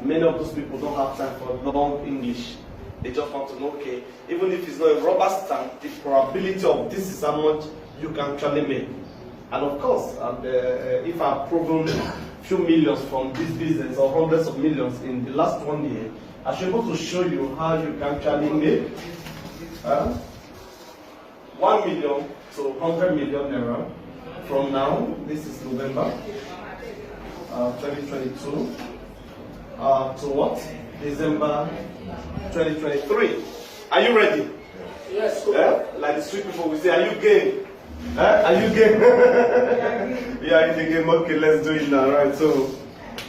Many of those people don't have time for long English. They just want to know, okay, even if it's not a rubber stamp, the probability of this is how much you can actually make. And of course, if I've proven few millions from this business or hundreds of millions in the last 1 year, I should be able to show you how you can actually make 1 million to 100 million naira from now. This is November 2022 to what? December 2023. Are you ready? Yes. Like the street people will say, are you game? Are you game? Yeah, in the game. Okay, let's do it now. Right. So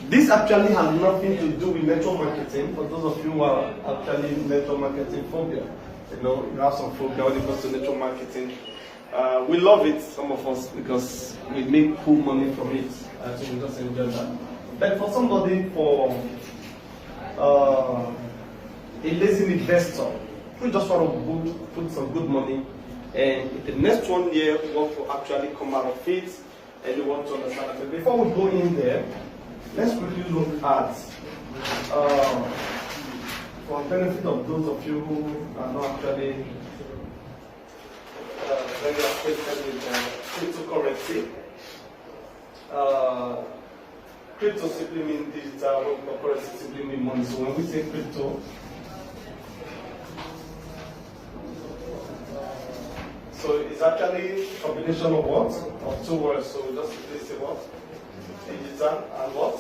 this actually has nothing to do with network marketing. For those of you who are actually network marketing phobia, you know, you have some phobia when it comes to network marketing. We love it, some of us, because we make cool money from it. So we just enjoy that. But for somebody, for a lazy investor who just want to put some good money, and in the next 1 year want to actually come out of it, and you want to understand it. Before we go in there, let's quickly look at, for the benefit of those of you who are not actually very affected with cryptocurrency. Crypto simply means digital, cryptocurrency simply means money. So when we say crypto, so it's actually a combination of what? Of two words. So just simply say what? Digital and what?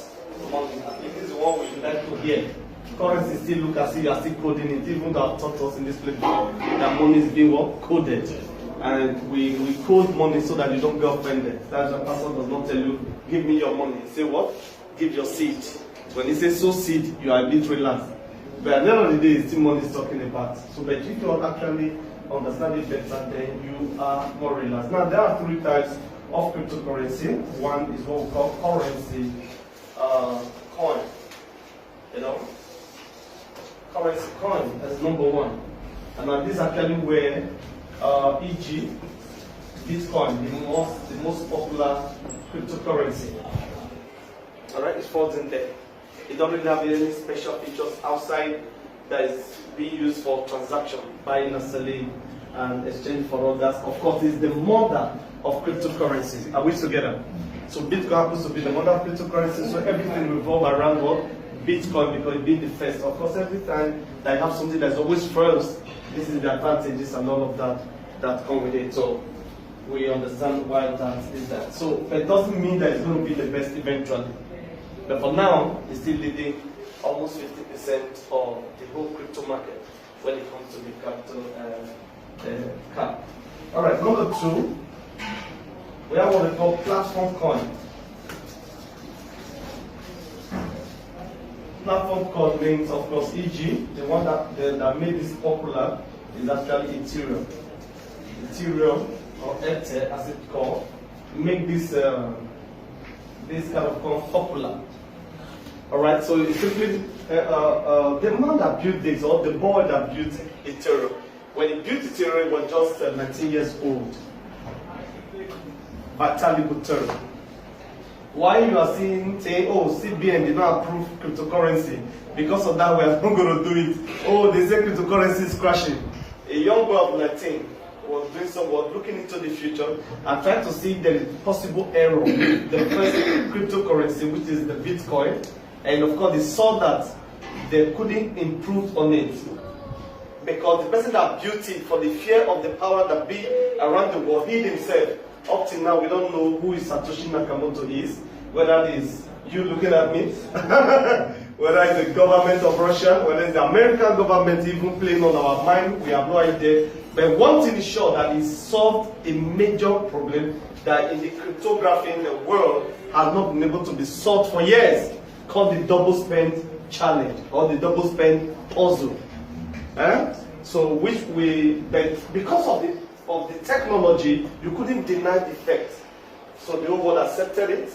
Money. It is the one we like to hear. Currency still look as if you are still coding it, even though I've taught us in this place before that money is being what? Coded. And we code money so that you don't get offended. That the person does not tell you, give me your money. Say what? Give your seed. When he says sow seed, you are a bit relaxed. But at the end of the day, it's still money he's talking about. So, but if you actually understand it better, then you are more relaxed. Now, there are 3 types of cryptocurrency. One is what we call currency coin. You know, currency coin is number 1. And now this is actually where, e.g., Bitcoin, the most popular cryptocurrency. Alright, it falls in there. It doesn't really have any special features outside that is being used for transaction, buying and selling and exchange for others. Of course, it's the mother of cryptocurrencies. Are we together? So Bitcoin happens to be the mother of cryptocurrency, so everything revolves around what? Bitcoin, because it being the first. Of course, every time that you have something that's always first, this is the advantages and all of that come with it. So we understand why that is that. So it doesn't mean that it's going to be the best eventually. But for now, it's still leading almost 50% of the whole crypto market when it comes to the capital cap. Alright, number 2, we have what we call platform coin. Platform coin means, of course, e.g., the one that made this popular is actually Ethereum. Ethereum, or Ether as it's called, make this kind of coin popular. Alright, so it's simply the man that built this, or the boy that built Ethereum. When he built Ethereum, he was just 19 years old. Vitalik Buterin. Why you are saying, oh, CBN did not approve cryptocurrency, because of that we are not going to do it. Oh, they say cryptocurrency is crashing. A young boy of 19 was doing some work, looking into the future and trying to see if there is possible error. The first cryptocurrency, which is the Bitcoin, and of course they saw that they couldn't improve on it, because the person that built it, for the fear of the power that be around the world, he himself, up till now we don't know who is Satoshi Nakamoto is, whether it is you looking at me, whether it's the government of Russia, whether it's the American government even playing on our mind, we have no idea. But one thing is sure, that it solved a major problem that in the cryptography in the world has not been able to be solved for years, called the double spend challenge or the double spend puzzle. So but because of the technology, you couldn't deny the effect. So the whole world accepted it.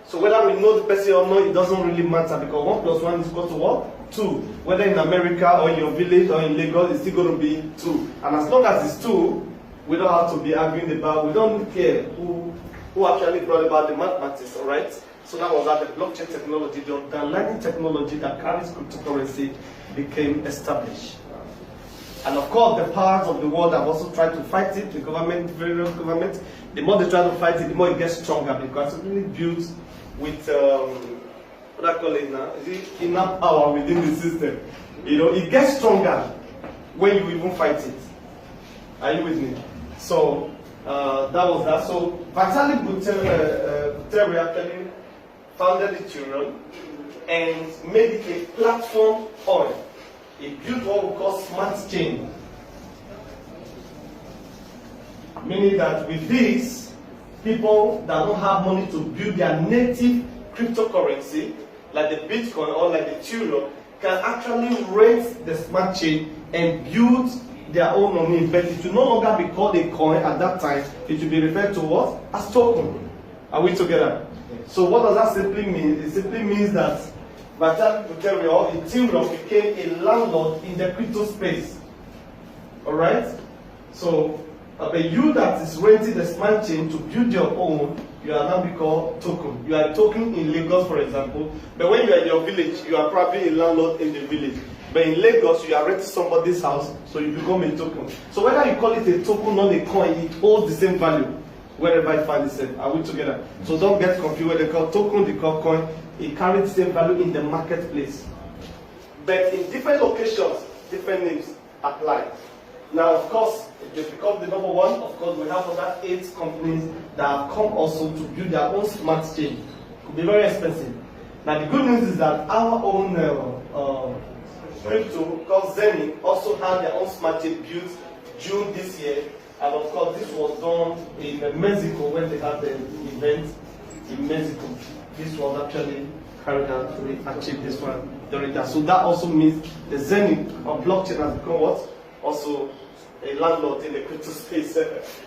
So whether we know the person or not, it doesn't really matter, because 1 + 1 is equal to what? 2. Whether in America or in your village or in Lagos, it's still going to be 2. And as long as it's 2, we don't have to be arguing about, we don't care who actually brought about the mathematics, alright? So that was how the blockchain technology, the underlying technology that carries cryptocurrency, became established. And of course, the powers of the world have also tried to fight it. The government, various governments, the more they try to fight it, the more it gets stronger, because it's really built with what I call it now, enough power within the system. You know, it gets stronger when you even fight it. Are you with me? So that was that. So Vitalik Buterin actually founded Ethereum and made it a platform coin. He built what we call smart chain. Meaning that with this, people that don't have money to build their native cryptocurrency, like the Bitcoin or like the Ethereum, can actually rent the smart chain and build their own money. But it will no longer be called a coin at that time. It will be referred to what? As token. Are we together? So what does that simply mean? It simply means that Vitalik Buterin or Ethereum became a landlord in the crypto space. Alright? So you that is renting the smart chain to build your own, you are now become token. You are a token in Lagos, for example. But when you are in your village, you are probably a landlord in the village. But in Lagos, you are renting somebody's house, so you become a token. So whether you call it a token, not a coin, it holds the same value wherever you find itself. Are we together? So don't get confused. When they call token, they call coin. It carries the same value in the marketplace. But in different locations, different names apply. Now, of course, if they become the number one, of course, we have other 8 companies that have come also to build their own smart chain. It could be very expensive. Now, the good news is that our own crypto called Zenny also had their own smart chain built June this year. And of course, this was done in Mexico when they had the event in Mexico. This was actually carried out to achieve this one during that. So that also means the Zenny of blockchain has become what? Also a landlord in the crypto space.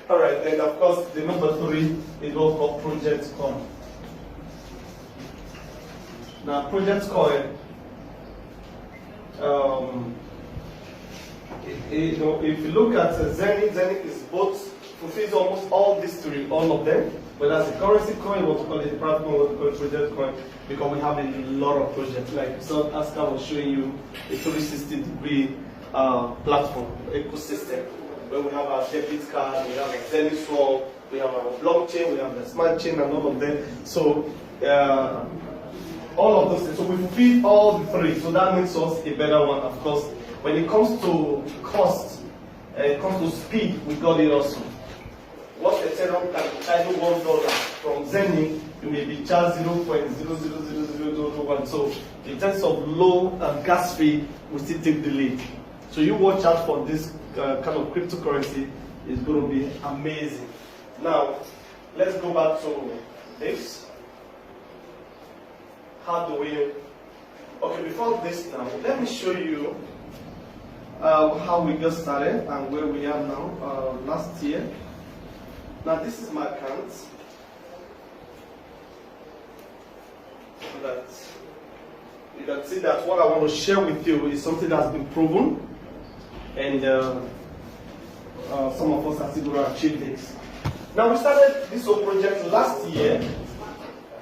Alright, and of course the number 3 is what called Project Coin. Now Project Coin, if you look at Zenny is both, fulfills almost all these 3, all of them. But as a currency coin, what we call it, private coin, what we call it project coin, because we have a lot of projects. Like so, as I was showing you, a 360-degree platform, ecosystem, where we have our debit card, we have a Zenny Swap, we have our blockchain, we have the smart chain, and all of them. So all of those things. So we fulfill all the 3. So that makes us a better one, of course. When it comes to cost, it comes to speed, we got it also. What Ethereum can charge $1 from Zenny, you may be charged 0.0000001. So in terms of low and gas fee, we still take the lead. So you watch out for this kind of cryptocurrency. It's going to be amazing. Now, let's go back to this. How do we? Okay, before this now, let me show you how we got started and where we are now. Last year. Now this is my account. So that you can see that what I want to share with you is something that's been proven, and some of us are still going to achieve this. Now we started this whole project last year,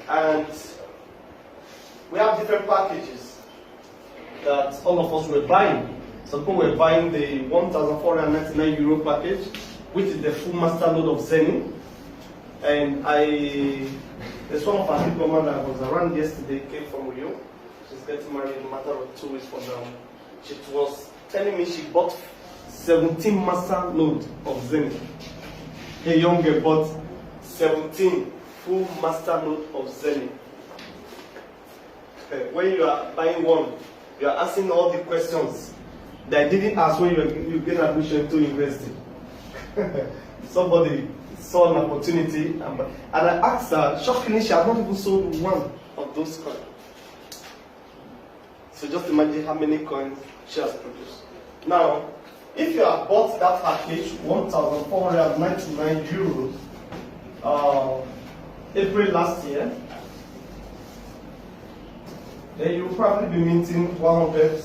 and we have different packages that all of us were buying. Some people were buying the €1,499 package, which is the full master node of Zenny. And there's one of our people that was around yesterday, came from Rio. She's getting married in a matter of 2 weeks from now. She was telling me she bought 17 master node of Zenny. A young girl bought 17 full master node of Zenny. When you are buying one, you are asking all the questions that I didn't ask when you get admission to university. Somebody saw an opportunity, and I asked her, shockingly, she had not even sold one of those coins. So just imagine how many coins she has produced. Now, if you have bought that package, €1,499, April last year, then you'll probably be minting 100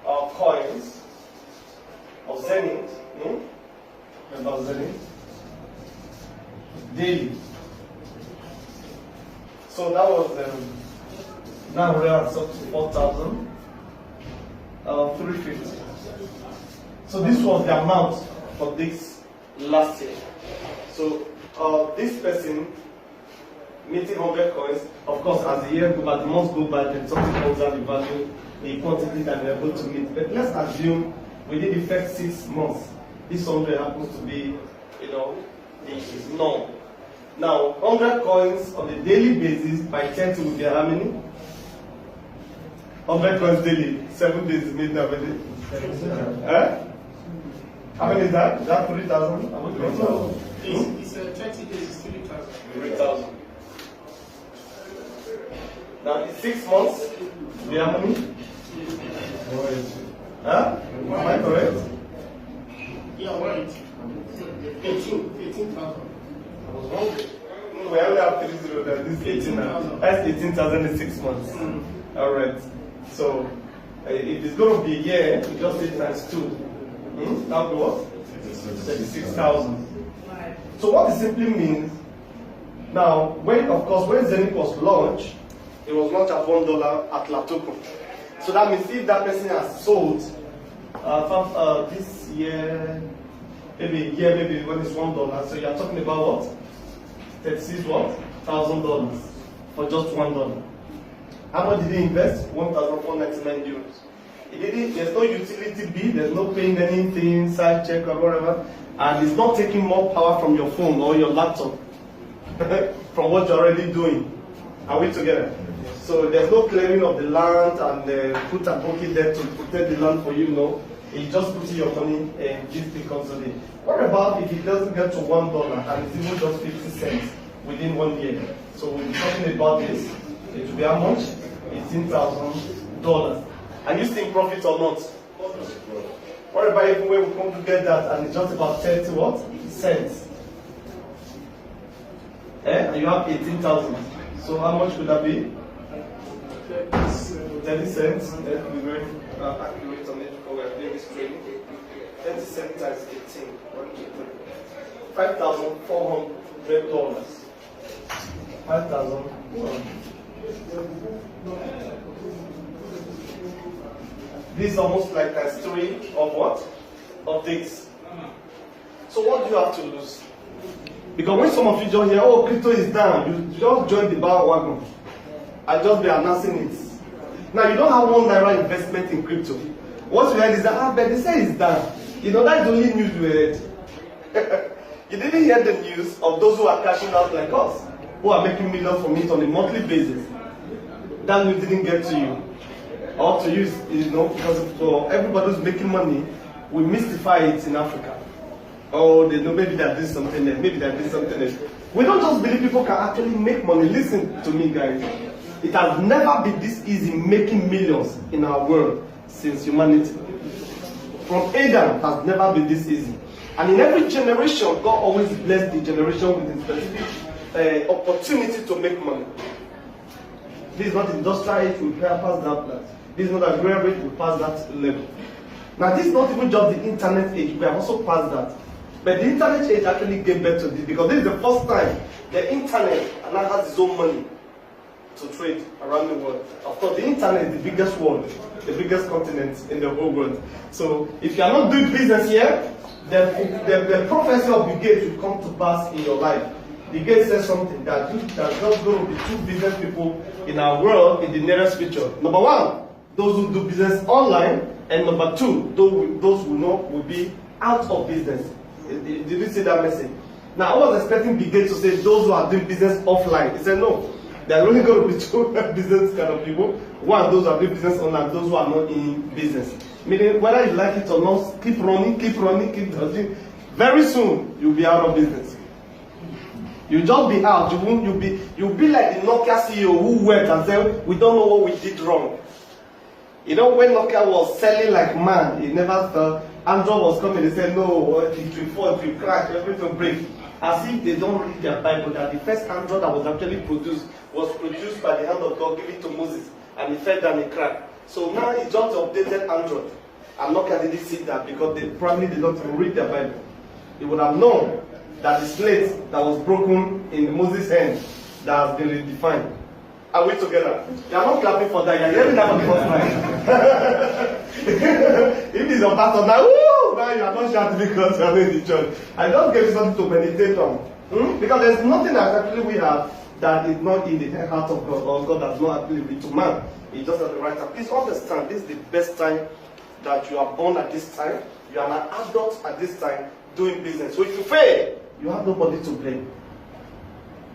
coins of Zenny. About Zenny daily. So that was 904,350. So this was the amount for this last year. So this person meeting 100 coins, of course, as the year goes by, the months go by, then something comes out the value, the quantity that they're able to meet. But let's assume within the first 6 months, this 100 happens to be, the norm. Now, 100 coins on a daily basis by 10 will get how many? 100 coins daily, 7 days is made now, baby. How many is that? Is that 3,000? No. It's 20 days, it's 3,000. 3,000. Now, in 6 months, we have how many? Am I correct? Yeah, right. 18,000. I was wrong. We only have 30, this is 18 now. That's 18,000 in 6 months. Alright. So, if it's going to be a year, we just say times 2. That would be what? 36,000. So what it simply means, now, when Zenith was launched, it was launched at $1 at Latoko. So that means if that person has sold this year, maybe when it's $1, so you're talking about what? 36 what? $1,000 for just $1. How much did he invest? 1,499 euros. There's no utility bill, there's no paying anything, side check or whatever, and it's not taking more power from your phone or your laptop from what you're already doing. Are we together? So there's no clearing of the land and put a bookie there to protect the land for you, no. You just put in your money and this becomes a day. What about if it doesn't get to $1 and it's even just 50 cents within 1 year? So we're talking about this. It will be how much? $18,000. Are you seeing profit or not? What about even when we come to get that and it's just about 30 what? Cents? And you have 18,000. So how much would that be? 30 cents. Let's be very accurate on it before we're doing this training. 30 cents times 18. $5,400. 5,400. This is almost like times 3 of what? Of this. So what do you have to lose? Because when some of you just hear, oh, crypto is down, you just join the bandwagon. I just be announcing it. Now you don't have $1 investment in crypto. What you heard is that, but they say it's down. That's the only news you heard. You didn't hear the news of those who are cashing out like us, who are making millions from it on a monthly basis. That news didn't get to you. Or to use, because for everybody who's making money, we mystify it in Africa. Oh, they know maybe they're doing something else, maybe they're doing something else. We don't just believe people can actually make money. Listen to me, guys. It has never been this easy making millions in our world since humanity. From Adam, it has never been this easy. And in every generation, God always blessed the generation with a specific opportunity to make money. This is not industrial age, we pass that plan. This is not a great rate, we pass that level. Now this is not even just the internet age, we have also passed that. But the internet age actually gave birth to this because this is the first time the internet now has its own money to trade around the world. Of course, the internet is the biggest world, the biggest continent in the whole world. So if you are not doing business here, the prophecy of the Gates will come to pass in your life. The Gates says something that there's just going to be 2 business people in our world in the nearest future. Number 1, those who do business online, and number 2, those who will be out of business. Did you see that message? Now I was expecting Bill Gates to say those who are doing business offline. He said no. There are only going to be 2 business kind of people. 1, those who are doing business online, those who are not in business. Meaning whether you like it or not, keep running, keep doing. Very soon you'll be out of business. You'll just be out. You'll be like the Nokia CEO who went and said, we don't know what we did wrong. When Nokia was selling like man, he never thought. Android was coming, they said, no, it will fall, it will crash, everything will break. As if they don't read their Bible, that the first Android that was actually produced was produced by the hand of God, given to Moses, and he fell down and cracked. So now it's just updated Android. And Nokia didn't see that because they probably did not read their Bible. They would have known that the slate that was broken in Moses' hand that has been redefined. Are we together? You are not clapping for that. You are hearing that for the first time. If it's your pastor now, woo, now you are not shouting because you are in the church. I just gave you something to meditate on. Because there's nothing that actually we have that is not in the heart of God, or God has not actually written to man. It's just at the right time. Please understand, this is the best time that you are born at this time. You are an adult at this time doing business. So if you fail, you have nobody to blame.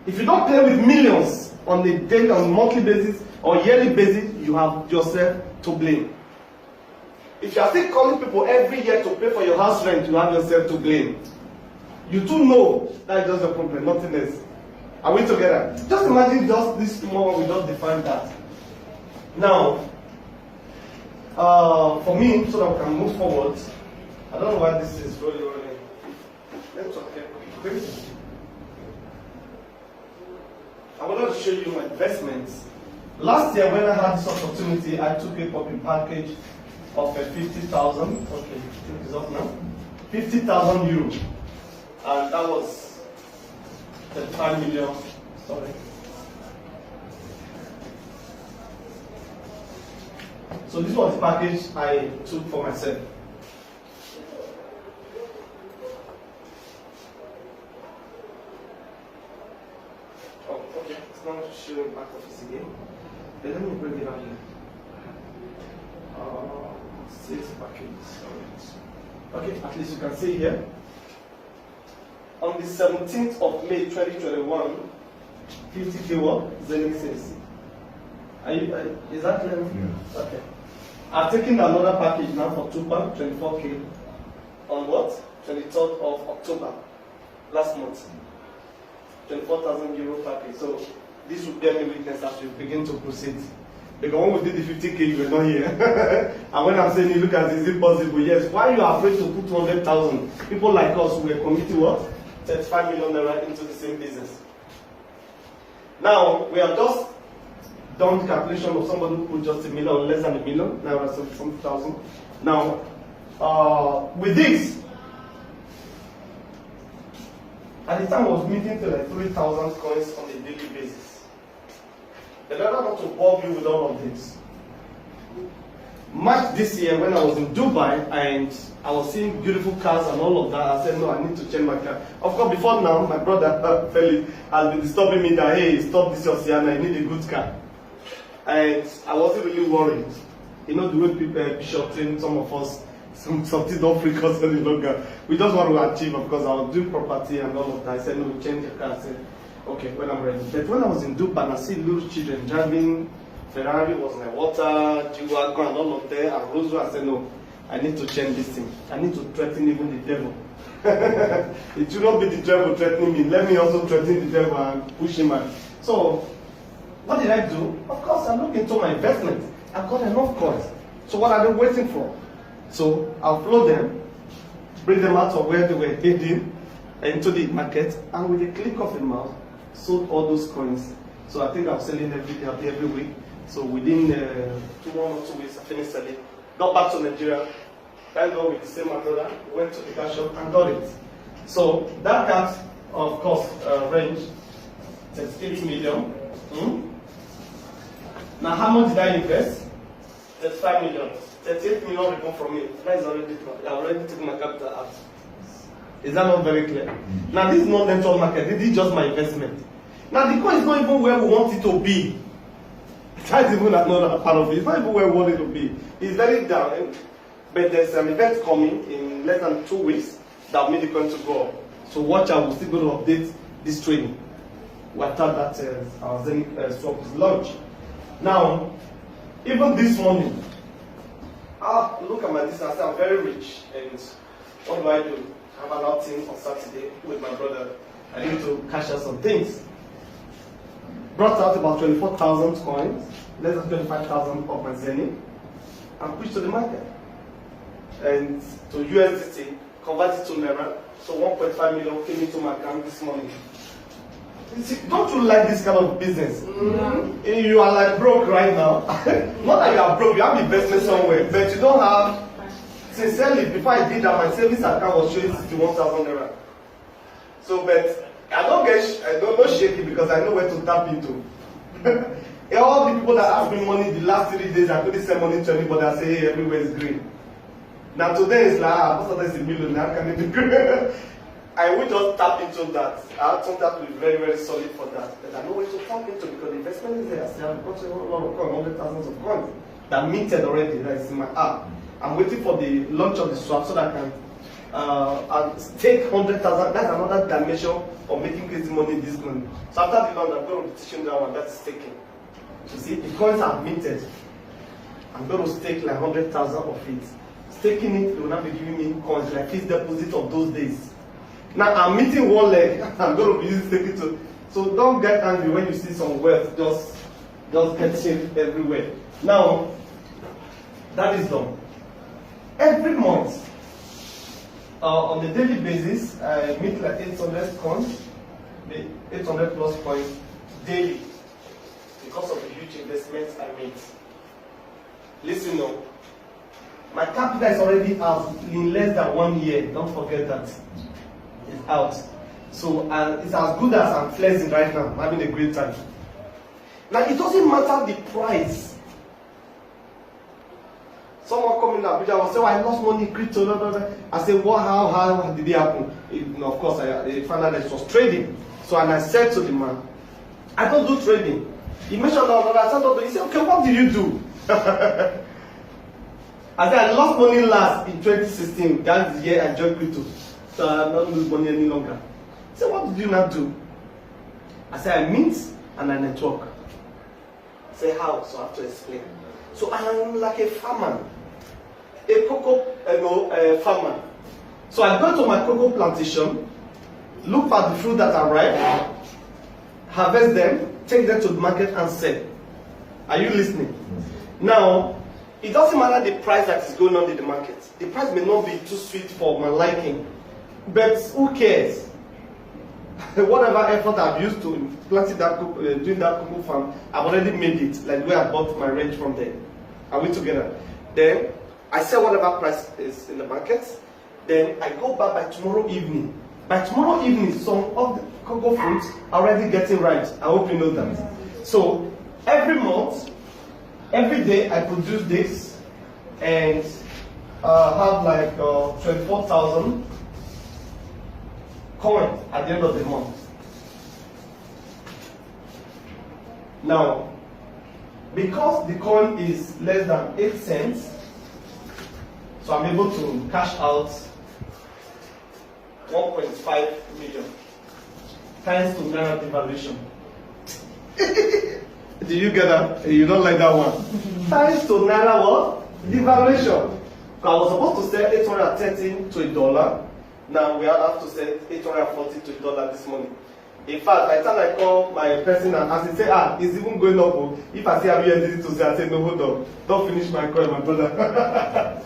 If you don't play with millions on a daily, on a monthly basis or yearly basis, you have yourself to blame. If you are still calling people every year to pay for your house rent, you have yourself to blame. You too know that is just a problem, nothing else. Are we together? Just imagine just this small, we just define that. Now, for me, so that we can move forward, I don't know why this is rolling. Let's talk here quick. I wanted to show you my investments. Last year, when I had this opportunity, I took a popping package of 50,000. Okay, I think it's up now. 50,000 euro, and that was 35 million. Sorry. So this was the package I took for myself. Oh, okay. It's not showing back office again. But let me bring it out here. 6 packages. Okay, at least you can see here. On the 17th of May 2021, 50K what? Zenith says. Is that clear? Yeah. Okay. I've taken another package now for 24K on what? 23rd of October, last month. 24,000 euro package. So this will bear me witness as we begin to proceed. Because when we did the 50K, you were not here. And when I'm saying, you look at, is it possible? Yes. Why are you afraid to put 200,000? People like us who were committing what? 35 million naira into the same business. Now, we have just done the calculation of somebody who put just $1 million or less than $1 million, naira, so some thousand. Now, with this, at the time I was meeting to like 3,000 coins on a daily basis. But I don't want to bore you with all of this. March this year, when I was in Dubai and I was seeing beautiful cars and all of that, I said, no, I need to change my car. Of course, before now, my brother Felix has been disturbing me that, hey, stop this, your Sienna, you need a good car. And I wasn't really worried. You know, the way people, Bishop trained some of us, some things don't freak us any longer. We just want to achieve, of course, I was doing property and all of that. I said, no, change the car. I said, okay, when I'm ready. But when I was in Dubai, and I see little children driving Ferrari, was my water, G-Wagon, and all of that, and Roswell, I said, no, I need to change this thing. I need to threaten even the devil. It should not be the devil threatening me. Let me also threaten the devil and push him out. So, what did I do? Of course, I looked into my investment. I've got enough coins. So what are they waiting for? So I'll flow them, bring them out of where they were hidden into the market, and with a click of a mouse, sold all those coins. So I think I'm selling every week. So within 1 or 2 weeks, I finished selling. Got back to Nigeria. Thank God with the same brother, went to the cash shop and got it. So that cat, of course, range 38 million. Now, how much did I invest? 35 million. 38 million removed from me. That is already, I already took my capital out. Is that not very clear? Now, this is not network market. This is just my investment. Now, the coin is not even where we want it to be. That's even another part of it. It's not even where we want it to be. It's very down. But there's an event coming in less than 2 weeks that will make the coin to go up. So watch out. We're still going to update this training. We thought that our Zenith swap is launched. Now, even this morning, look at my distance. I'm very rich, and what do? I have an outing on Saturday with my brother. I need to cash out some things. Brought out about 24,000 coins, less than 25,000 of my Zenith, and pushed to the market. And to USDT, converted to Naira, so 1.5 million came into my account this morning. See, don't you like this kind of business? You are like broke right now. Not that you are broke, you have investment somewhere, but you don't have. Sincerely, before I did that, my savings account was showing 61,000 naira. So, but I don't get shaky because I know where to tap into. All the people that have been money the last 3 days, I couldn't send money to anybody. I say, hey, everywhere is green. Now today is like, most of them is a millionaire, can it be green? I will just tap into that. I have something that will be very, very solid for that. But I know where to tap into because the investment is there. I say, I've got a whole lot of coins, 100,000 of coins that minted already. That is in my app. I'm waiting for the launch of the swap so that I can stake 100,000. That's another dimension of making crazy money this money. So after the launch, I'm going to be teaching that one. That's staking. You see, the coins are minted. I'm going to stake like 100,000 of it. Staking it, it will not be giving me coins like fixed deposit of those days. Now I'm meeting one leg. I'm going to be using staking too. So don't get angry when you see some wealth just getting everywhere. Now that is done. Every month, on a daily basis, I meet like 800 coins, 800 plus coins daily because of the huge investments I made. Listen now, my capital is already out in less than 1 year. Don't forget that. It's out. So it's as good as I'm flexing right now. I'm having a great time. Now it doesn't matter the price. Someone coming up, I will say, oh, I lost money in crypto. Blah, blah, blah. I say, what? How did it happen? Of course, I found out that it was trading. So and I said to the man, I don't do trading. He mentioned that I said, he said, okay, what did you do? I said, I lost money last in 2016. That's the year I joined crypto. So I'm not losing money any longer. He said, what did you not do? I said, I mint and I network. I said, how? So I have to explain. So I am like a farmer, a cocoa farmer. So I go to my cocoa plantation, look for the fruit that are ripe, harvest them, take them to the market and sell. Are you listening? Now, it doesn't matter the price that is going on in the market. The price may not be too sweet for my liking, but who cares? Whatever effort I've used to planting that doing that cocoa farm, I've already made it. Like where I bought my range from there. Are we together? Then I sell whatever price is in the market. Then I go back by tomorrow evening. By tomorrow evening, some of the cocoa fruits are already getting ripe. I hope you know that. So every month, every day I produce this and have like 24,000 coins at the end of the month. Now, because the coin is less than 8 cents, so I'm able to cash out 1.5 million thanks to Naira devaluation. Do you get that? You don't like that one? Thanks to Naira what? Devaluation. I was supposed to sell 813 to $1. Now we have to sell 840 to $1 this morning. In fact, by the time I call my person and ask him, say, it's even going up. If I say, have you anything to say, I say, no, hold on. Don't finish my call, my brother.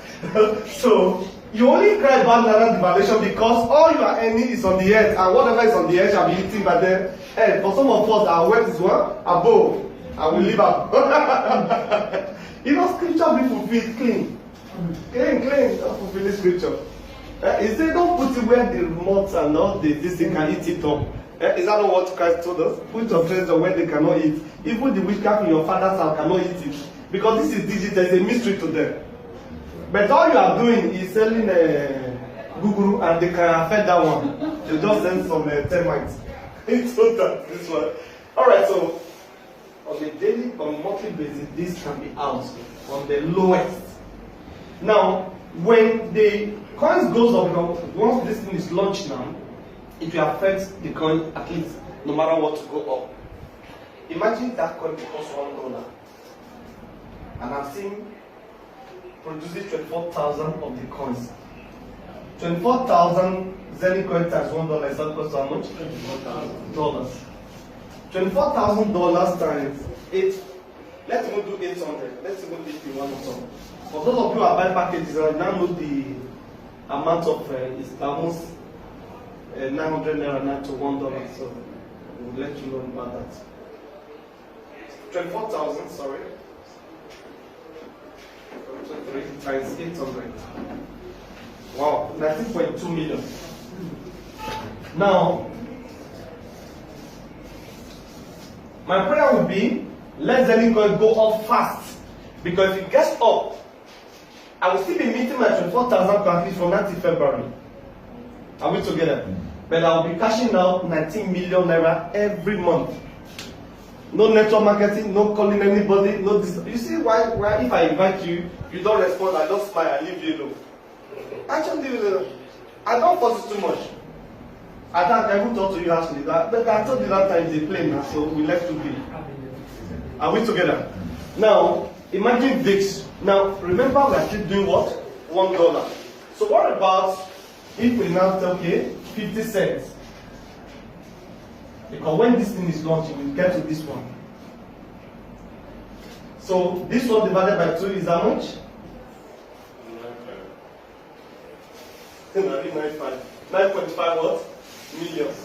So, you only cry about Naira devaluation because all you are earning is on the earth, and whatever is on the earth shall be eaten by the earth. For some of us, our wealth is what? Above. And we live up. You know, scripture be fulfilled clean. Clean. Don't fulfill the scripture. He said, don't put it where the moths and all this thing can eat it up. Is that not what Christ told us? Put your treasure where they cannot eat. Even the witchcraft in your father's house cannot eat it. Because this is digital, there's a mystery to them. But all you are doing is selling Google and they can affect that one. They just send some termites. So that this one. Alright, so on a monthly basis, this can be out on the lowest. Now, when the coins goes up, once this thing is launched now, it will affect the coin at least, no matter what to go up. Imagine that coin costs $1. And I'm seeing producing 24,000 of the coins. 24,000 Zenny coin times $1 is that cost how much? $24,000. $24,000 times 8. Let's even do 800. Let's even do it in one or something. For those of you who are buying packages, I now know the amount of it's almost 900 naira now to $1. So we'll let you know about that. 24,000, sorry. 3 times 800. Wow, 19.2 million. Now, my prayer would be let Zenith coin go up fast. Because if it gets up, I will still be meeting my 24,000 at least from now till February. Are we together? But I will be cashing out 19 million naira every month. No network marketing, no calling anybody, no this. You see why if I invite you, you don't respond, I just smile and leave you alone. Actually, leave you alone. I don't force it too much. I even talk to you actually, but I told you that time it's a plane now, so we left to be. Are we together? Now, imagine this. Now, remember we are still doing what? $1. So what about if we now say, okay, 50 cents? Because when this thing is launched, we get to this one. So this one divided by 2 is how much? 9.5 what? Millions.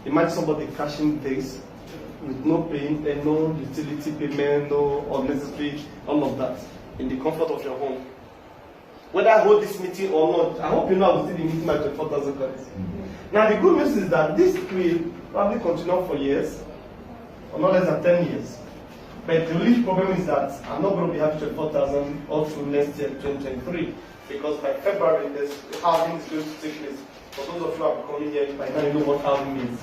Imagine somebody cashing this with no pain and no utility payment, no unnecessary, all of that, in the comfort of your home. Whether I hold this meeting or not, I hope you know I will still be meeting my 24,000 coins. Now the good news is that this will probably continue for years, or not less than 10 years. But the only problem is that I'm not going to be having 24,000 all through next year, 2023, because by February, the halving is going to take place. For those of you who are coming here, by now you know what halving means.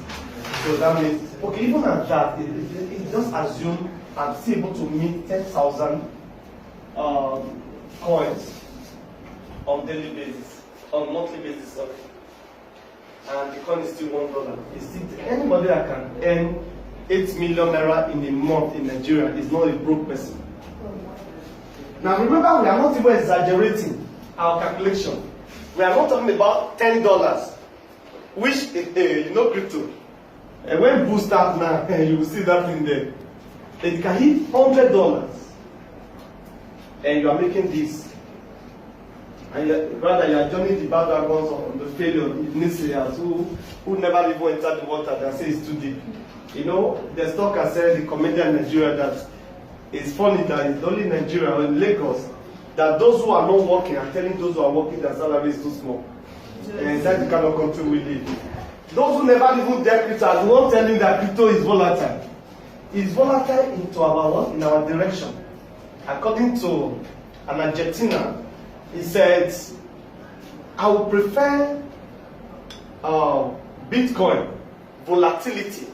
So that means, okay, even at that, it just assume I'm still able to meet 10,000 coins on daily basis, on monthly basis, sorry. And the coin is still $1. It's still, anybody that can earn 8 million naira in a month in Nigeria is not a broke person. Now remember, we are not even exaggerating our calculation. We are not talking about $10, which you know crypto. And when Boo starts now, you will see that in there. It can hit $100, and you are making this. And rather, you are joining the bad dragons on the failure naysayers who never even entered the water that say it's too deep. You know, the stalker said, the comedian in Nigeria, that it's funny that it's only Nigeria or in Lagos that those who are not working are telling those who are working their salary is too small. And that's the kind of country we live in. Those who never even dare crypto are the ones telling that crypto is volatile. It's volatile into our in our direction. According to an Argentina, he said, I would prefer Bitcoin volatility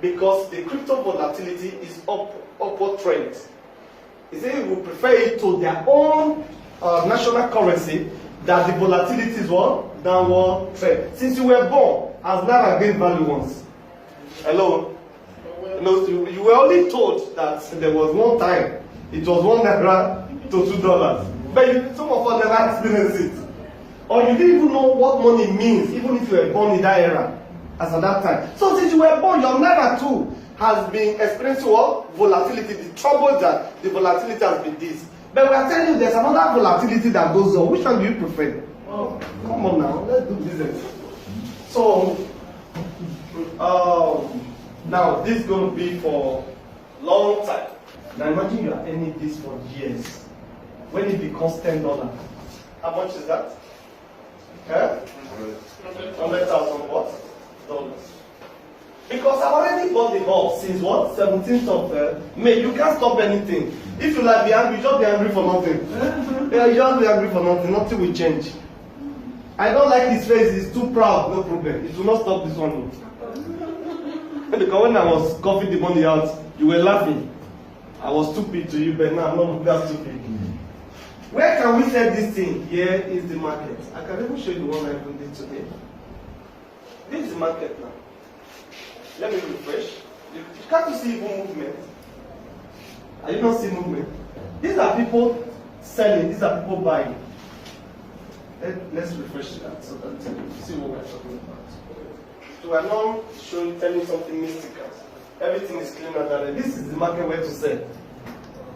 because the crypto volatility is upward trend. He said he would prefer it to their own national currency that the volatility is what? Downward trend. Since you were born, has never gained value once. Hello? No, you were only told that there was one time it was $1 to $2. But some of us never experienced it. Or you didn't even know what money means, even if you were born in that era, as at that time. So since you were born, your Naira too has been experiencing what? Volatility. The trouble that the volatility has been this. But we are telling you there's another volatility that goes on. Which one do you prefer? Oh, come on now, let's do business. So, now this is going to be for long time. Now imagine you are earning this for years. When it becomes $10, how much is that? 100,000 what? Dollars. Because I've already bought the ball since what? 17th of May. You can't stop anything. If you like be angry, just be angry for nothing. Yeah, you just be angry for nothing. Nothing will change. I don't like his face. He's too proud. No problem. It will not stop this one. Because when I was coughing the money out, you were laughing. I was stupid to you, but now I'm not that stupid. Where can we sell this thing? Here is the market. I can even show you the one I even did today. This is the market now. Let me refresh. You can't see even movement. Are you not seeing movement? These are people selling. These are people buying. Let's refresh that so that you see what we're talking about. So we're not telling something mystical. Everything is cleaner than this is the market where to sell.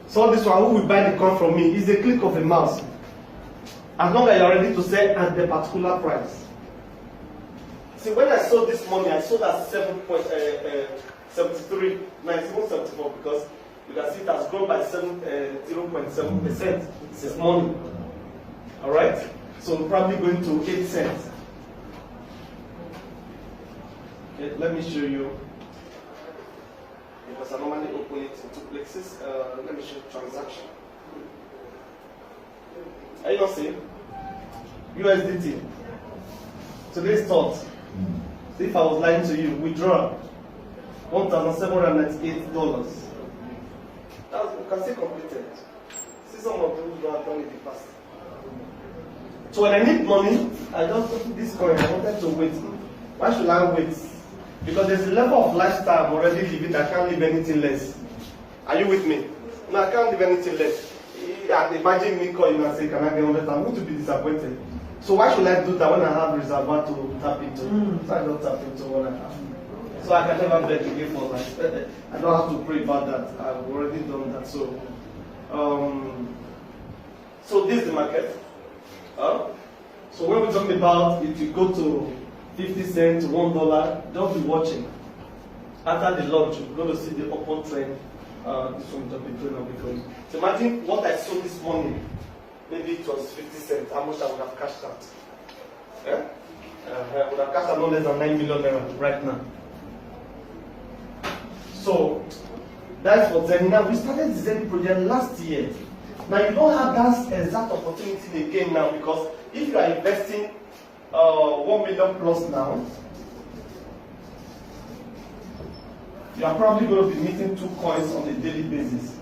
So this one, who will buy the coin from me, is a click of a mouse. As long as you are ready to sell at the particular price. See, when I sold this money, I sold at 7.73, now it's even 74 because you can see it has grown by 0.7% since morning. Alright? So we're probably going to 8 cents. Okay, let me show you. because I normally open it in 2 places. Let me show you transaction. Are you not seeing? USDT. Today's thought. If I was lying to you, withdraw $1,798. You can see completed. See some of those who have done it in the past. So when I need money, I just put this coin. I wanted to wait. Why should I wait? Because there's a level of lifestyle I'm already living. I can't live anything less. Are you with me? No, I can't live anything less. Imagine me calling and say, can I get 100? I'm going to be disappointed. So why should I do that when I have reservoir to tap into? So I don't tap into what I have. So I can never beg again for that. I don't have to pray about that. I've already done that. So, so this is the market. So when we talk about if you go to 50 cents to $1, don't be watching. After the launch, you're going to see the upward trend. This one will be going up because. So imagine what I sold this morning. Maybe it was 50 cents. How much I would have cashed out? Yeah? I would have cashed out no less than 9 million naira right now. So that's for Zen. Now we started the Zen project last year. Now you don't have that exact opportunity again now because if you are investing 1 million plus now, you are probably going to be meeting 2 coins on a daily basis.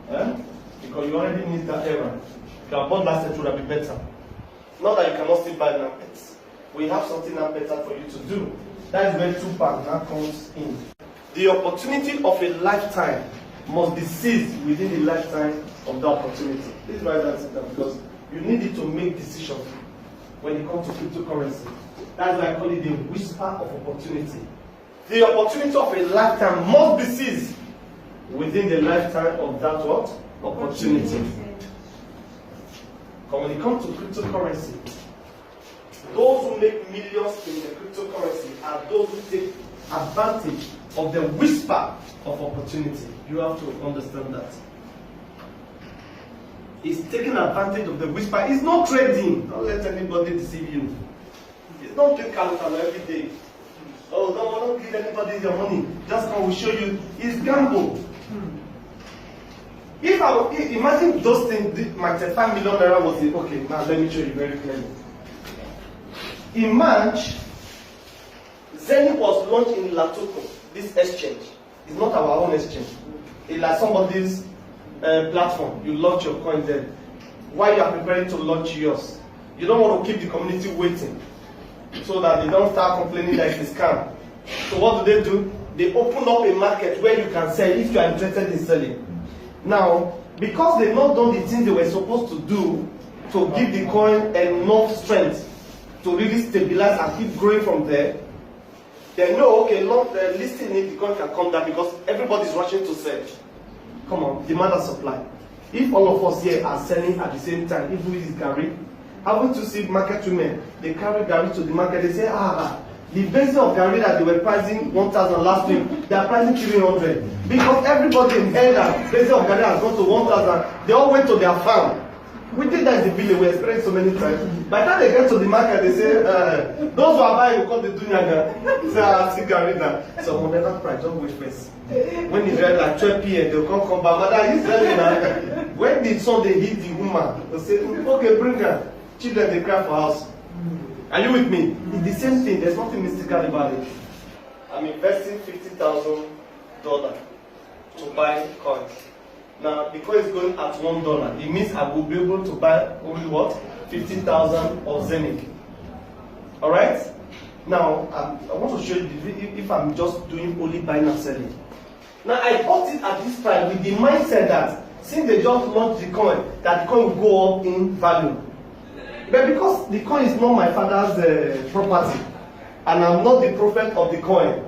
Because you already need that error. If you have bought last year, it would have been better. Not that you cannot still buy now. We have something now better for you to do. That is where 2-pack now comes in. The opportunity of a lifetime must be seized within the lifetime of the opportunity. This is why that's it, because you need it to make decisions when it comes to cryptocurrency. That's why I call it the whisper of opportunity. The opportunity of a lifetime must be seized within the lifetime of that what? Opportunity. But when it comes to cryptocurrency, those who make millions in the cryptocurrency are those who take advantage of the whisper of opportunity. You have to understand that. It's taking advantage of the whisper. It's not trading. Don't let anybody deceive you. It's not doing calendar every day. Oh, don't give anybody your money. Just come, we show you. It's gamble. If I imagine those things, my 5 million naira was it. Okay, now let me show you very clearly. In March, Zenith was launched in Latoko, this exchange. It's not our own exchange. It's like somebody's platform. You launch your coin there. While you are preparing to launch yours, you don't want to keep the community waiting so that they don't start complaining that it's a scam. So what do? They open up a market where you can sell if you are interested in selling. Now, because they've not done the things they were supposed to do to give the coin enough strength to really stabilize and keep growing from there, they know, okay, the listing in the coin can come down because everybody's rushing to sell. Come on, demand and supply. If all of us here are selling at the same time, if we is Gary, haven't you seen market women? They carry Gary to the market, they say, the basis of Gary that they were pricing 1,000 last week, they are pricing 300. Because everybody in that basis of Gary has gone to 1,000, they all went to their farm. We think that's the bill we experienced so many times. By the time they get to the market, they say, those who are buying will call the Dunyaga. They say, I see Gary now. So whatever price, don't wait first. When it's ready like 12 p.m., they'll come back. Mother, he's selling now. When the sun they hit the woman, they'll say, okay, bring her. Children, they cry for house. Are you with me? It's the same thing. There's nothing mystical about it. I'm investing $50,000 to buy coins. Now, the coin is going at $1. It means I will be able to buy only what? 50,000 of Zenith. Alright? Now, I want to show you if I'm just doing only buying and selling. Now, I bought it at this price with the mindset that since they just launched the coin, that the coin will go up in value. But because the coin is not my father's property, and I'm not the prophet of the coin,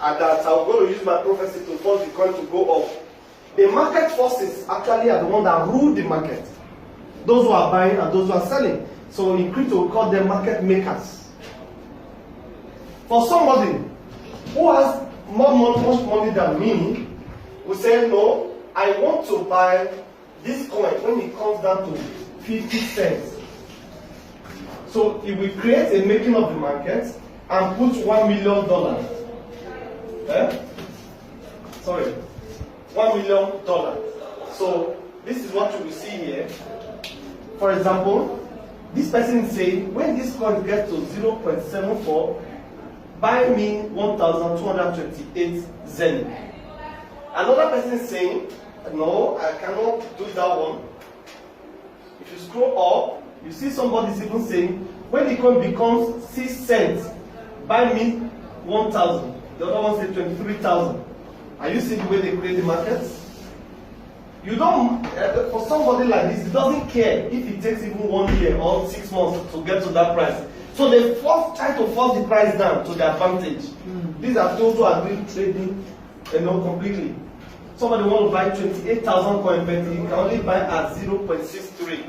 and that I'm going to use my prophecy to force the coin to go up, the market forces actually are the ones that rule the market. Those who are buying and those who are selling. So in crypto, we call them market makers. For somebody who has much money than me, we say, no, I want to buy this coin when it comes down to 50 cents. So if we create a making of the market and put $1 million, sorry, $1 million. So this is what you will see here. For example, this person is saying when this coin gets to 0.74, buy me 1,228 zen. Another person is saying, no, I cannot do that one. If you scroll up, you see somebody is even saying, when the coin becomes 6 cents, buy me 1,000. The other one says 23,000. Are you seeing the way they create the markets? You don't, for somebody like this, it doesn't care if it takes even 1 year or 6 months to get to that price. So they try to force the price down to their advantage. These are those who are doing trading, completely. Somebody wants to buy 28,000 coin, but he can only buy at 0.63.